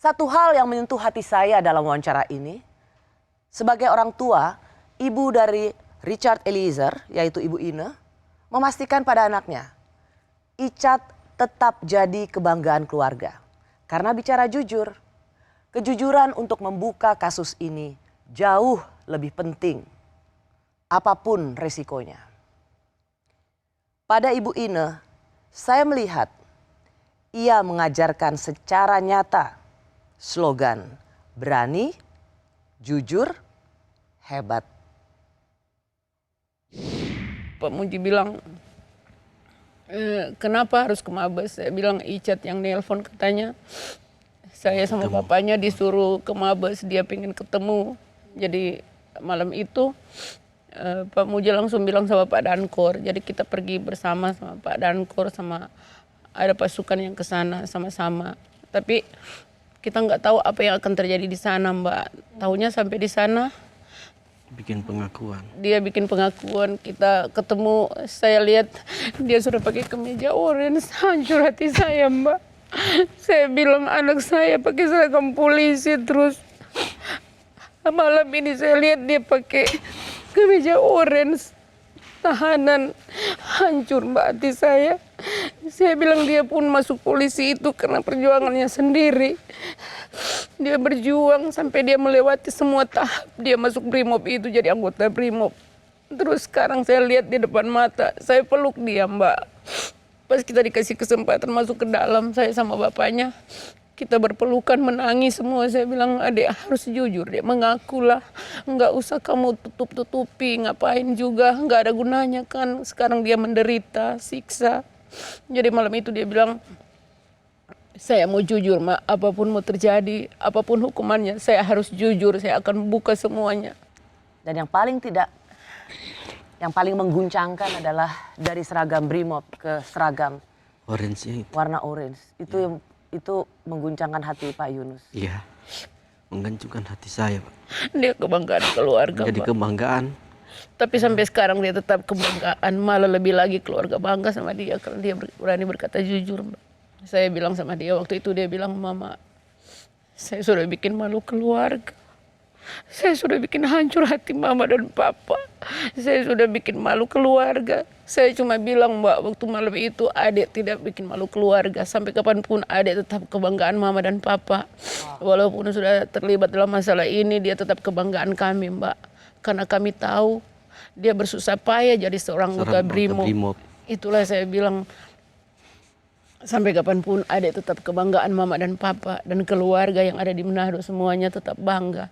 Satu hal yang menyentuh hati saya dalam wawancara ini, sebagai orang tua, ibu dari Richard Eliezer, yaitu Ibu Ine, memastikan pada anaknya, Icat tetap jadi kebanggaan keluarga. Karena bicara jujur, kejujuran untuk membuka kasus ini jauh lebih penting, apapun resikonya. Pada Ibu Ine, saya melihat ia mengajarkan secara nyata slogan berani, jujur, hebat. Pak Muji bilang, kenapa harus ke Mabes? Saya bilang Icat yang nelpon katanya. Saya sama bapaknya disuruh ke Mabes, dia pengen ketemu. Jadi malam itu Pak Muji langsung bilang sama Pak Dankor. Jadi kita pergi bersama sama Pak Dankor, sama ada pasukan yang ke sana sama-sama. Tapi kita nggak tahu apa yang akan terjadi di sana, Mbak. Tahunya sampai di sana bikin pengakuan. Dia bikin pengakuan, kita ketemu, saya lihat dia sudah pakai kemeja orange, hancur hati saya, Mbak. Saya bilang anak saya pakai seragam polisi terus. Malam ini saya lihat dia pakai kemeja orange, tahanan, hancur Mbak hati saya. Saya bilang dia pun masuk polisi itu karena perjuangannya sendiri. Dia berjuang sampai dia melewati semua tahap. Dia masuk Brimob itu jadi anggota Brimob. Terus sekarang saya lihat di depan mata, saya peluk dia, Mbak. Pas kita dikasih kesempatan masuk ke dalam, saya sama bapaknya, kita berpelukan menangis semua. Saya bilang, adek harus jujur, dia mengakulah. Nggak usah kamu tutup-tutupi, ngapain juga, nggak ada gunanya kan. Sekarang dia menderita, siksa. Jadi malam itu dia bilang, saya mau jujur, Mak, apapun mau terjadi, apapun hukumannya, saya harus jujur, saya akan buka semuanya. Dan yang paling mengguncangkan adalah dari seragam Brimob ke seragam Orange warna orange. Itu mengguncangkan hati Pak Yunus. Iya, mengguncangkan hati saya, Pak. Dia kebanggaan keluarga, jadi Pak. Kebanggaan. Tapi sampai sekarang dia tetap kebanggaan, malah lebih lagi keluarga bangga sama dia karena dia berani berkata jujur, Mbak. Saya bilang sama dia waktu itu, dia bilang, Mama, saya sudah bikin malu keluarga. Saya sudah bikin hancur hati Mama dan Papa. Saya sudah bikin malu keluarga. Saya cuma bilang, Mbak, waktu malam itu adek tidak bikin malu keluarga. Sampai kapanpun adek tetap kebanggaan Mama dan Papa. Walaupun sudah terlibat dalam masalah ini, dia tetap kebanggaan kami, Mbak. Karena kami tahu dia bersusah payah jadi seorang anggota Brimob. Itulah saya bilang, sampai kapanpun adek tetap kebanggaan Mama dan Papa. Dan keluarga yang ada di Manado semuanya tetap bangga.